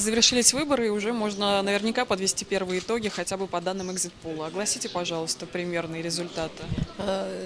Завершились выборы, и уже можно наверняка подвести первые итоги хотя бы по данным экзит-пола. Огласите, пожалуйста, примерные результаты.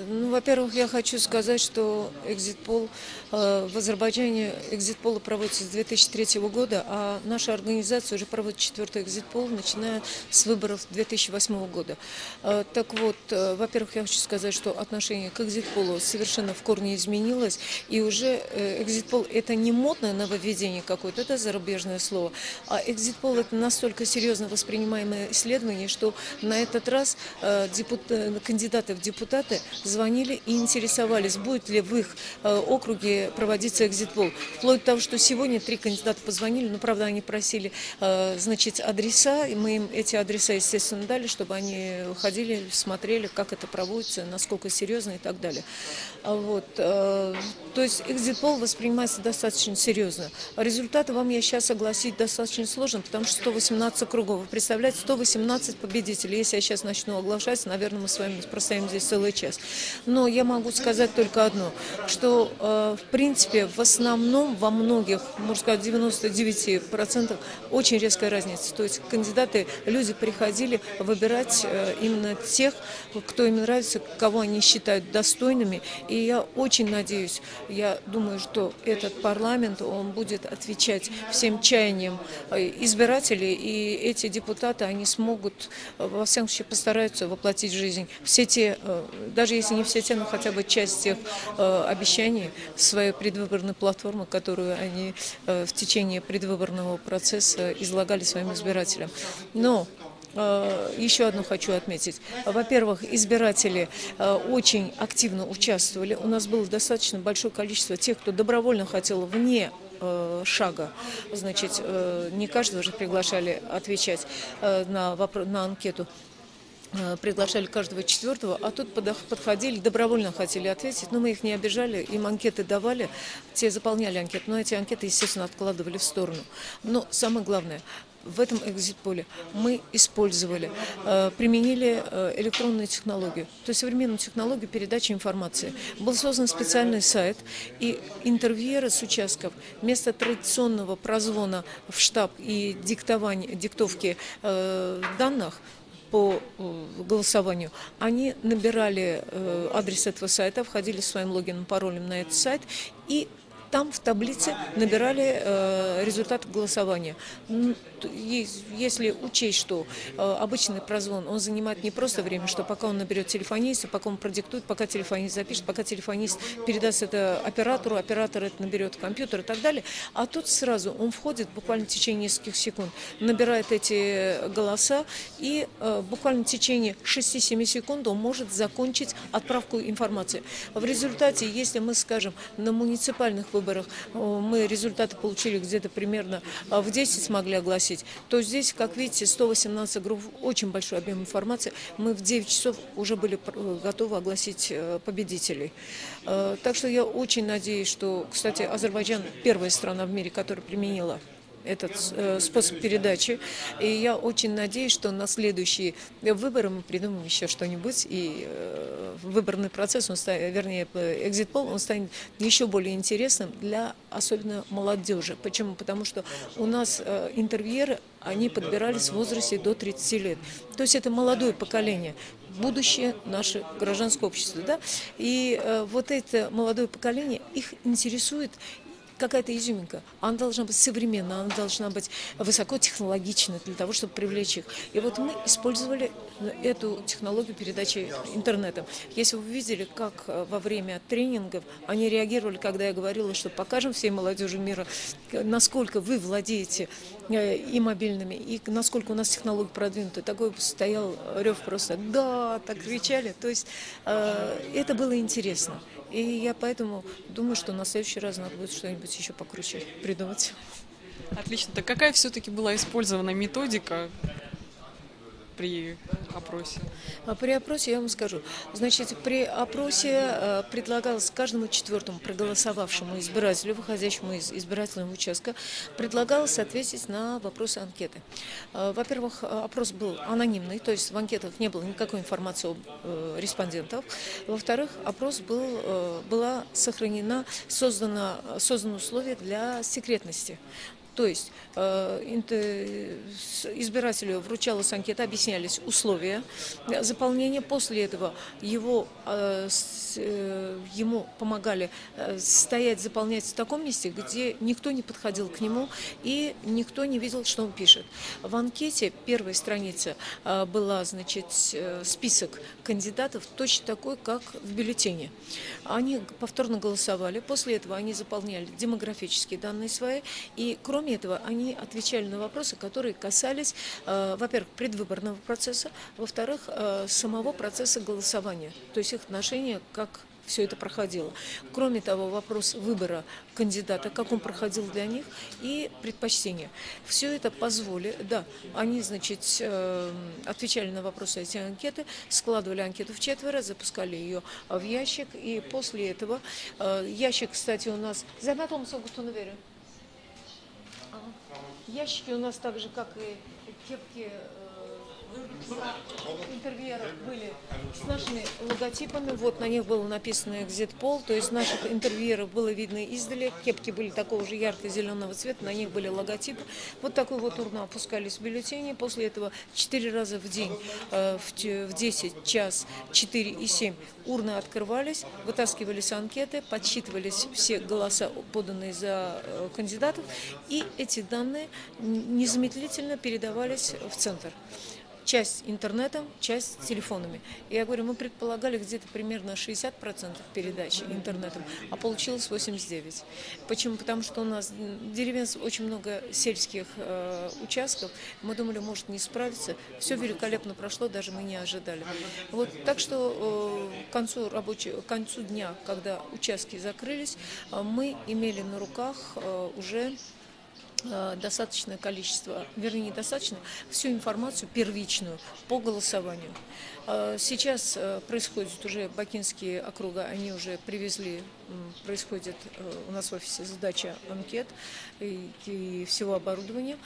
Ну, во-первых, я хочу сказать, что экзит-пол в Азербайджане экзит-полы проводятся с 2003 года, а наша организация уже проводит четвертый экзит-пол, начиная с выборов 2008 года. Так вот, во-первых, я хочу сказать, что отношение к экзит-полу совершенно в корне изменилось, и уже экзит-пол это не модное нововведение какое-то, это зарубежное слово, а экзит-пол это настолько серьезно воспринимаемое исследование, что на этот раз кандидаты в депутаты звонили и интересовались, будет ли в их округе проводиться экзит-пол. Вплоть до того, что сегодня 3 кандидата позвонили, но, правда, они просили, значит, адреса, и мы им эти адреса, естественно, дали, чтобы они ходили, смотрели, как это проводится, насколько серьезно и так далее. Вот. То есть экзит-пол воспринимается достаточно серьезно. Результаты вам я сейчас огласить достаточно сложно, потому что 118 округов. Вы представляете, 118 победителей. Если я сейчас начну оглашать, наверное, мы с вами простоим здесь целый час. Но я могу сказать только одно, что в принципе в основном во многих, можно сказать, 99% очень резкая разница. То есть кандидаты, люди приходили выбирать именно тех, кто им нравится, кого они считают достойными. И я очень надеюсь, я думаю, что этот парламент, он будет отвечать всем чаяниям избирателей, и эти депутаты, они смогут, во всяком случае, постараются воплотить в жизнь все те, даже если не все те, но хотя бы часть тех обещаний своей предвыборной платформы, которую они в течение предвыборного процесса излагали своим избирателям. Но еще одно хочу отметить. Во-первых, избиратели очень активно участвовали. У нас было достаточно большое количество тех, кто добровольно хотел вне шага. Значит, не каждого же приглашали отвечать на анкету. Приглашали каждого четвертого, а тут подходили, добровольно хотели ответить, но мы их не обижали, им анкеты давали, те заполняли анкеты, но эти анкеты, естественно, откладывали в сторону. Но самое главное, в этом экзит-поле мы использовали, применили электронную технологию, то есть современную технологию передачи информации. Был создан специальный сайт, и интервьюеры с участков вместо традиционного прозвона в штаб и диктовки данных по голосованию, они набирали адрес этого сайта, входили своим логином, паролем на этот сайт и там в таблице набирали результат голосования. Если учесть, что обычный прозвон, он занимает не просто время, что пока он наберет телефониста, пока он продиктует, пока телефонист запишет, пока телефонист передаст это оператору, оператор это наберет в компьютер и так далее, а тут сразу он входит буквально в течение нескольких секунд, набирает эти голоса и буквально в течение 6-7 секунд он может закончить отправку информации. В результате, если мы скажем, на муниципальных выборах мы результаты получили где-то примерно в 10 смогли огласить, то здесь, как видите, 118 групп, очень большой объем информации, мы в 9 часов уже были готовы огласить победителей. Так что я очень надеюсь, что, кстати, Азербайджан первая страна в мире, которая применила этот способ передачи. И я очень надеюсь, что на следующие выборы мы придумаем еще что-нибудь, и выборный процесс, вернее, экзит-пол, он станет еще более интересным для особенно молодежи. Почему? Потому что у нас интервьюеры, они подбирались в возрасте до 30 лет. То есть это молодое поколение, будущее наше гражданское общество. Да? И вот это молодое поколение, их интересует какая-то изюминка. Она должна быть современная, она должна быть высокотехнологичной для того, чтобы привлечь их. И вот мы использовали эту технологию передачи интернетом. Если вы видели, как во время тренингов они реагировали, когда я говорила, что покажем всей молодежи мира, насколько вы владеете и мобильными, и насколько у нас технологии продвинуты. Такой стоял рев просто «да», так кричали. То есть это было интересно. И я поэтому думаю, что на следующий раз надо будет что-нибудь еще покруче придумать. Отлично. Так какая все-таки была использована методика при опросе? При опросе я вам скажу. Значит, при опросе предлагалось каждому четвертому проголосовавшему избирателю, выходящему из избирательного участка, предлагалось ответить на вопросы анкеты. Во-первых, опрос был анонимный, то есть в анкетах не было никакой информации об респондентах. Во-вторых, опрос была сохранена, созданы условия для секретности. То есть избирателю вручалась анкета, объяснялись условия заполнения. После этого ему помогали стоять, заполнять в таком месте, где никто не подходил к нему и никто не видел, что он пишет. В анкете первой странице была, значит, список кандидатов точно такой, как в бюллетене. Они повторно голосовали, после этого они заполняли демографические данные свои, и кроме этого они отвечали на вопросы, которые касались, во-первых, предвыборного процесса, во-вторых, самого процесса голосования, то есть их отношения, как все это проходило. Кроме того, вопрос выбора кандидата, как он проходил для них, и предпочтения. Все это позволило, да, они, значит, отвечали на вопросы эти анкеты, складывали анкету в четверо, запускали ее в ящик, и после этого ящик, кстати, у нас... Ящики у нас так же, как и кепки интервьюеров были с нашими логотипами. Вот на них было написано «Экзит-пол», то есть наших интервьюеров было видно издали. Кепки были такого же ярко-зеленого цвета, на них были логотипы. Вот такой вот урна опускались в бюллетени. После этого 4 раза в день, в 10, час, 4 и 7 урны открывались, вытаскивались анкеты, подсчитывались все голоса, поданные за кандидатов, и эти данные незамедлительно передавались в центр. Часть интернетом, часть телефонами. Я говорю, мы предполагали где-то примерно 60% передачи интернетом, а получилось 89%. Почему? Потому что у нас деревень, очень много сельских участков. Мы думали, может не справиться. Все великолепно прошло, даже мы не ожидали. Вот, так что к концу дня, когда участки закрылись, мы имели на руках уже достаточное количество, вернее, недостаточно, всю информацию первичную по голосованию. Сейчас происходит уже бакинские округа, они уже привезли, происходит у нас в офисе сдача анкет и всего оборудования.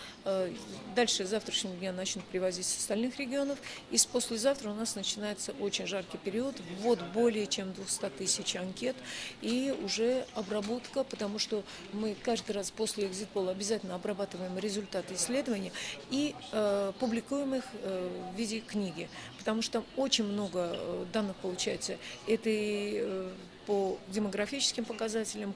Дальше с завтрашнего дня начнут привозить с остальных регионов. И с послезавтра у нас начинается очень жаркий период, ввод более чем 200 тысяч анкет и уже обработка, потому что мы каждый раз после экзит-пола обязательно обрабатываем результаты исследования и публикуем их в виде книги, потому что там очень много данных получается. Это и по демографическим показателям,